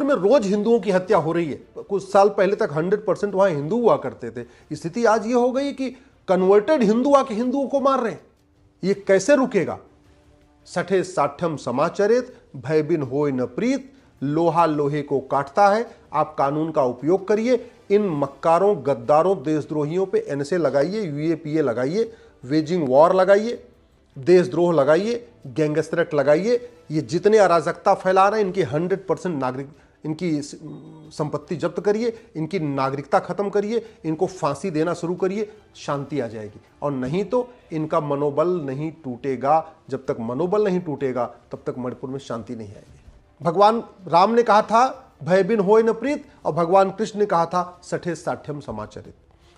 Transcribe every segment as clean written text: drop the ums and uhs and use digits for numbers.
में रोज हिंदुओं की हत्या हो रही है। कुछ साल पहले तक 100% वहां हिंदू हुआ करते थे, स्थिति आज ये हो गई कि कन्वर्टेड हिंदू आके हिंदुओं को मार रहे हैं। ये कैसे रुकेगा? सठे साठम समाचरित, भय बिन होय न प्रीत, लोहा लोहे को काटता है। आप कानून का उपयोग करिए, इन मक्कारों, गद्दारों, देशद्रोहियों पे एनएसए लगाइए, यूएपीए लगाइए, वेजिंग वॉर लगाइए, देशद्रोह लगाइए, गैंगस्टर एक्ट लगाइए। ये जितने अराजकता फैला रहे हैं इनकी 100% नागरिक, इनकी संपत्ति जब्त करिए, इनकी नागरिकता खत्म करिए, इनको फांसी देना शुरू करिए, शांति आ जाएगी। और नहीं तो इनका मनोबल नहीं टूटेगा। जब तक मनोबल नहीं टूटेगा तब तक मणिपुर में शांति नहीं आएगी। भगवान राम ने कहा था भय बिन होय न प्रीत, और भगवान कृष्ण ने कहा था सठे साठ्यम समाचरित।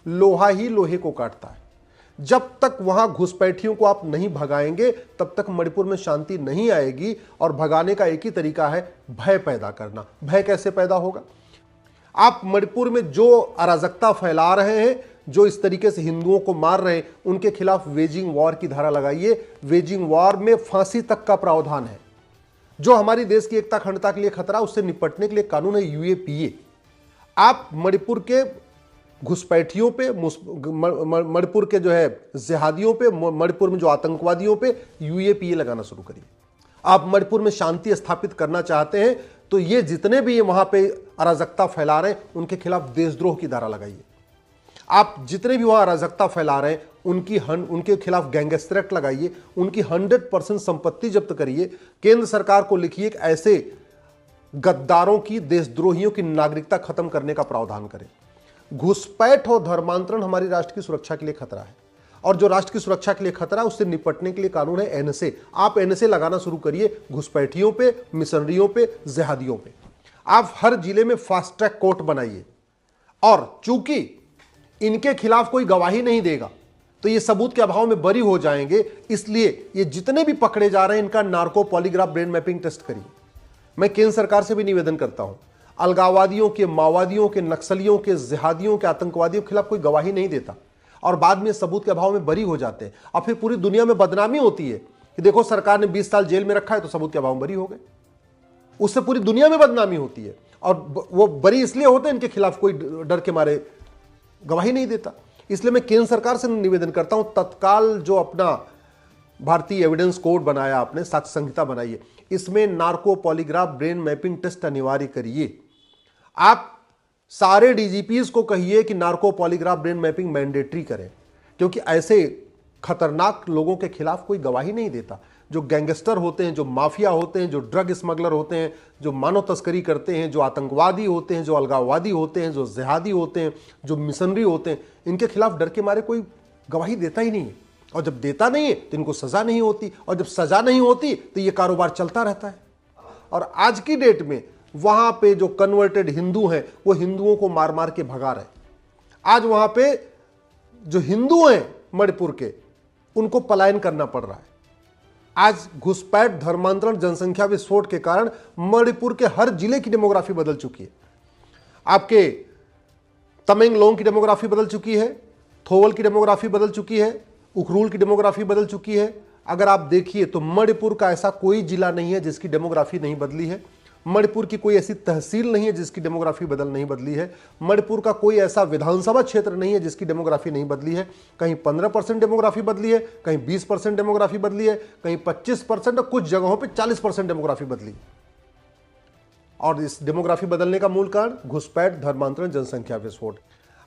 लोहा ही लोहे को काटता है। जब तक वहां घुसपैठियों को आप नहीं भगाएंगे तब तक मणिपुर में शांति नहीं आएगी। और भगाने का एक ही तरीका है, भय पैदा करना। भय कैसे पैदा होगा? आप मणिपुर में जो अराजकता फैला रहे हैं, जो इस तरीके से हिंदुओं को मार रहे हैं, उनके खिलाफ वेजिंग वॉर की धारा लगाइए। वेजिंग वॉर में फांसी तक का प्रावधान है। जो हमारी देश की एकता अखंडता के लिए खतरा, उससे निपटने के लिए कानून है यूएपीए। आप मणिपुर के घुसपैठियों पे, मणिपुर के जो है जिहादियों पे, मणिपुर में जो आतंकवादियों पे यूएपीए लगाना शुरू करिए। आप मणिपुर में शांति स्थापित करना चाहते हैं तो ये जितने भी ये वहां पे अराजकता फैला रहे हैं उनके खिलाफ देशद्रोह की धारा लगाइए। आप जितने भी वहां अराजकता फैला रहे हैं उनके खिलाफ गैंगस्टर एक्ट लगाइए। उनकी 100% संपत्ति जब्त करिए। केंद्र सरकार को लिखिए कि ऐसे गद्दारों की, देशद्रोहियों की नागरिकता खत्म करने का प्रावधान करें। घुसपैठ और धर्मांतरण हमारी राष्ट्र की सुरक्षा के लिए खतरा है, और जो राष्ट्र की सुरक्षा के लिए खतरा है उससे निपटने के लिए कानून है एनएसए। आप एनएसए लगाना शुरू करिए घुसपैठियों पे, मिशनरियों पे, जिहादियों पे। आप हर जिले में फास्ट ट्रैक कोर्ट बनाइए। और चूंकि इनके खिलाफ कोई गवाही नहीं देगा तो ये सबूत के अभाव में बरी हो जाएंगे, इसलिए ये जितने भी पकड़े जा रहे हैं इनका narco polygraph brain mapping test करिए। मैं केंद्र सरकार से भी निवेदन करता हूं, अलगाववादियों के, माओवादियों के, नक्सलियों के, जिहादियों के, आतंकवादियों के खिलाफ कोई गवाही नहीं देता और बाद में सबूत के अभाव में बरी हो जाते हैं। और फिर पूरी दुनिया में बदनामी होती है कि देखो सरकार ने 20 साल जेल में रखा है तो सबूत के अभाव में बरी हो गए। उससे पूरी दुनिया में बदनामी होती है और वो बरी इसलिए होते हैं इनके खिलाफ कोई डर के मारे गवाही नहीं देता। इसलिए मैं केंद्र सरकार से निवेदन करता हूं, तत्काल जो अपना भारतीय एविडेंस कोड बनाया आपने, साक्ष्य संहिता बनाई है, इसमें narco polygraph brain mapping test अनिवार्य करिए। आप सारे डीजीपीज को कहिए कि narco polygraph brain mapping mandatory करें, क्योंकि ऐसे खतरनाक लोगों के खिलाफ कोई गवाही नहीं देता। जो गैंगस्टर होते हैं, जो माफिया होते हैं, जो ड्रग स्मगलर होते हैं, जो मानव तस्करी करते हैं, जो आतंकवादी होते हैं, जो अलगाववादी होते हैं, जो जिहादी होते हैं, जो मिशनरी होते हैं, इनके खिलाफ डर के मारे कोई गवाही देता ही नहीं है। और जब देता नहीं है तो इनको सजा नहीं होती, और जब सजा नहीं होती तो ये कारोबार चलता रहता है। और आज की डेट में वहां पे जो कन्वर्टेड हिंदू हैं वो हिंदुओं को मार मार के भगा रहे। आज वहां पे जो हिंदू हैं मणिपुर के, उनको पलायन करना पड़ रहा है। आज घुसपैठ, धर्मांतरण, जनसंख्या विस्फोट के कारण मणिपुर के हर जिले की डेमोग्राफी बदल चुकी है। आपके तमेंगलोंग की डेमोग्राफी बदल चुकी है, थोवल की डेमोग्राफी बदल चुकी है, उखरूल की डेमोग्राफी बदल चुकी है। अगर आप देखिए तो मणिपुर का ऐसा कोई जिला नहीं है जिसकी डेमोग्राफी नहीं बदली है। मणिपुर की कोई ऐसी तहसील नहीं है जिसकी डेमोग्राफी नहीं बदली है। मणिपुर का कोई ऐसा विधानसभा क्षेत्र नहीं है जिसकी डेमोग्राफी नहीं बदली है। कहीं 15% डेमोग्राफी बदली है, कहीं 20% डेमोग्राफी बदली है, कहीं 25% और कुछ जगहों पे 40% डेमोग्राफी बदली। और इस डेमोग्राफी बदलने का मूल कारण घुसपैठ, धर्मांतरण, जनसंख्या विस्फोट।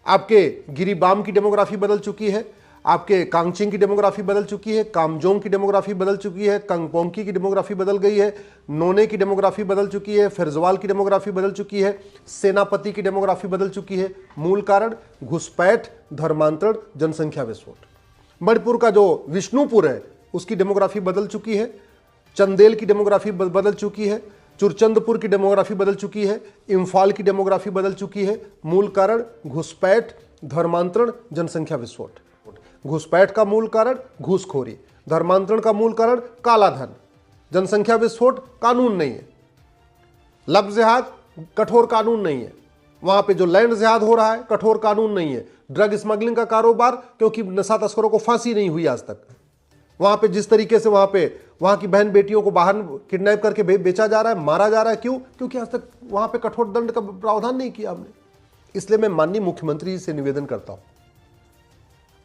आपके गिरिबाम की डेमोग्राफी बदल चुकी है, आपके कांगचिंग की डेमोग्राफी बदल चुकी है, कामजोंग की डेमोग्राफी बदल चुकी है, कंगपोंकी की डेमोग्राफी बदल गई है, नोने की डेमोग्राफी बदल चुकी है, फिरजवाल की डेमोग्राफी बदल चुकी है, सेनापति की डेमोग्राफी बदल चुकी है। मूल कारण घुसपैठ, धर्मांतरण, जनसंख्या विस्फोट। मणिपुर का जो विष्णुपुर है उसकी डेमोग्राफी बदल चुकी है, चंदेल की डेमोग्राफी बदल चुकी है, चुरचंदपुर की डेमोग्राफी बदल चुकी है, इम्फाल की डेमोग्राफी बदल चुकी है। मूल कारण घुसपैठ, धर्मांतरण, जनसंख्या विस्फोट। घुसपैठ का मूल कारण घूसखोरी, धर्मांतरण का मूल कारण काला धन, जनसंख्या विस्फोट कानून नहीं है, लब जिहाद कठोर कानून नहीं है, वहां पे जो लैंड जिहाद हो रहा है कठोर कानून नहीं है, ड्रग स्मगलिंग का कारोबार, क्योंकि नशा तस्करों को फांसी नहीं हुई आज तक, वहां पे जिस तरीके से वहां पे वहां की बहन बेटियों को बाहर किडनैप करके बेचा जा रहा है, मारा जा रहा है। क्यों? क्योंकि आज तक वहां पे कठोर दंड का प्रावधान नहीं किया हमने। इसलिए मैं माननीय मुख्यमंत्री जी से निवेदन करता हूं,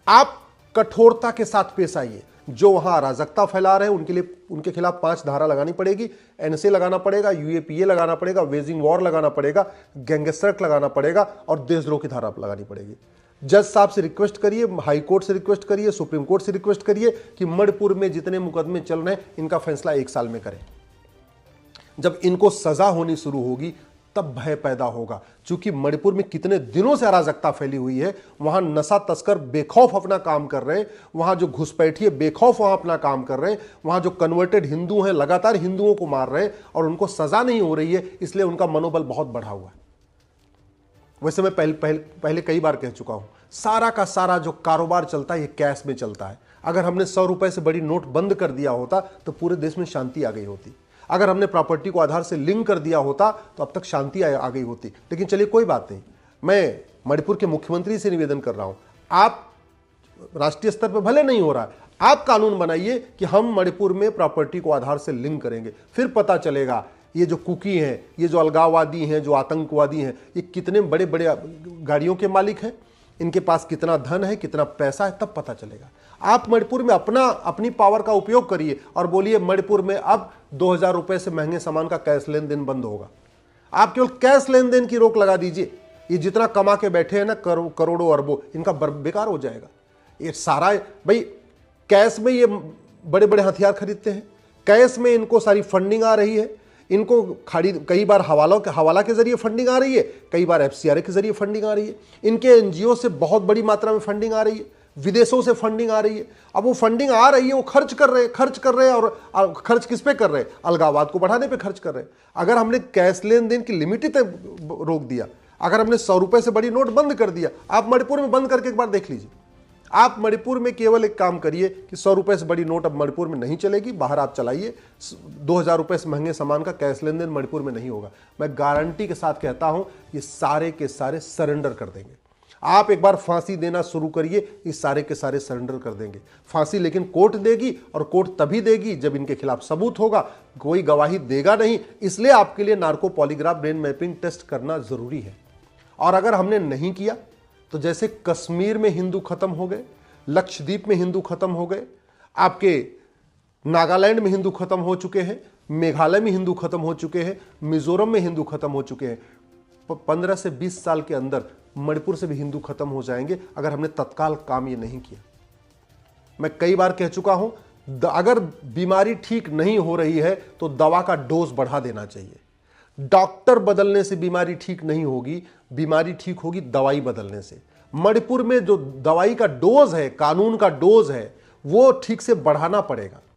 आप कठोरता के साथ पेश आइए। जो वहां अराजकता फैला रहे हैं उनके लिए, उनके खिलाफ 5 धारा लगानी पड़ेगी, एनएसए लगाना पड़ेगा, यूएपीए लगाना पड़ेगा, वेजिंग वॉर लगाना पड़ेगा, गैंगस्टर लगाना पड़ेगा और देशद्रोह की धारा लगानी पड़ेगी। जज साहब से रिक्वेस्ट करिए, हाई कोर्ट से रिक्वेस्ट करिए, सुप्रीम कोर्ट से रिक्वेस्ट करिए कि मणिपुर में जितने मुकदमे चल रहे हैं इनका फैसला 1 साल में करें। जब इनको सजा होनी शुरू होगी तब भय पैदा होगा। क्योंकि मणिपुर में कितने दिनों से अराजकता फैली हुई है, वहां नशा तस्कर बेखौफ अपना काम कर रहे हैं, वहां जो घुसपैठिए बेखौफ वहां अपना काम कर रहे हैं, वहां जो कन्वर्टेड हिंदू हैं लगातार हिंदुओं को मार रहे हैं और उनको सजा नहीं हो रही है, इसलिए उनका मनोबल बहुत बढ़ा हुआ है। वैसे मैं पहले कई बार कह चुका हूं, सारा का सारा जो कारोबार चलता है ये कैश में चलता है। अगर हमने 100 रुपए से बड़ी नोट बंद कर दिया होता तो पूरे देश में शांति आ गई होती। अगर हमने प्रॉपर्टी को आधार से लिंक कर दिया होता तो अब तक शांति आ गई होती। लेकिन चलिए कोई बात नहीं, मैं मणिपुर के मुख्यमंत्री से निवेदन कर रहा हूं, आप राष्ट्रीय स्तर पर भले नहीं हो रहा है, आप कानून बनाइए कि हम मणिपुर में प्रॉपर्टी को आधार से लिंक करेंगे। फिर पता चलेगा ये जो कुकी हैं, ये जो अलगाववादी हैं, जो आतंकवादी हैं, ये कितने बड़े बड़े गाड़ियों के मालिक हैं, इनके पास कितना धन है, कितना पैसा है, तब पता चलेगा। आप मणिपुर में अपनी पावर का उपयोग करिए और बोलिए मणिपुर में अब 2000 रुपए से महंगे सामान का कैश लेन देन बंद होगा। आप केवल कैश लेन देन की रोक लगा दीजिए। ये जितना कमा के बैठे हैं ना, करोड़ों अरबों, इनका बेकार हो जाएगा। ये सारा भाई कैश में ये बड़े बड़े हथियार खरीदते हैं, कैश में इनको सारी फंडिंग आ रही है, इनको कई बार हवाला के जरिए फंडिंग आ रही है, कई बार एफसीआरए के जरिए फंडिंग आ रही है, इनके एनजीओ से बहुत बड़ी मात्रा में फंडिंग आ रही है, विदेशों से फंडिंग आ रही है। अब वो फंडिंग आ रही है, वो खर्च कर रहे हैं और खर्च किस पे कर रहे हैं? अलगाववाद को बढ़ाने पे खर्च कर रहे हैं। अगर हमने कैश लेन देन की लिमिट ही रोक दिया, अगर हमने 100 रुपए से बड़ी नोट बंद कर दिया, आप मणिपुर में बंद करके एक बार देख लीजिए। आप मणिपुर में केवल एक काम करिए कि 100 रुपए से बड़ी नोट अब मणिपुर में नहीं चलेगी, बाहर आप चलाइए। 2000 रुपए से महंगे सामान का कैश लेन देन मणिपुर में नहीं होगा। मैं गारंटी के साथ कहता हूं, ये सारे के सारे सरेंडर कर देंगे। आप एक बार फांसी देना शुरू करिए, ये सारे के सारे सरेंडर कर देंगे। फांसी लेकिन कोर्ट देगी, और कोर्ट तभी देगी जब इनके खिलाफ सबूत होगा। कोई गवाही देगा नहीं, इसलिए आपके लिए narco polygraph brain mapping test करना जरूरी है। और अगर हमने नहीं किया तो जैसे कश्मीर में हिंदू खत्म हो गए, लक्षद्वीप में हिंदू खत्म हो गए, आपके नागालैंड में हिंदू खत्म हो चुके हैं, मेघालय में हिंदू खत्म हो चुके हैं, मिजोरम में हिंदू खत्म हो चुके हैं, 15 से 20 साल के अंदर मणिपुर से भी हिंदू खत्म हो जाएंगे अगर हमने तत्काल काम ये नहीं किया। मैं कई बार कह चुका हूं, अगर बीमारी ठीक नहीं हो रही है तो दवा का डोज बढ़ा देना चाहिए। डॉक्टर बदलने से बीमारी ठीक नहीं होगी, बीमारी ठीक होगी दवाई बदलने से। मणिपुर में जो दवाई का डोज है, कानून का डोज है, वो ठीक से बढ़ाना पड़ेगा।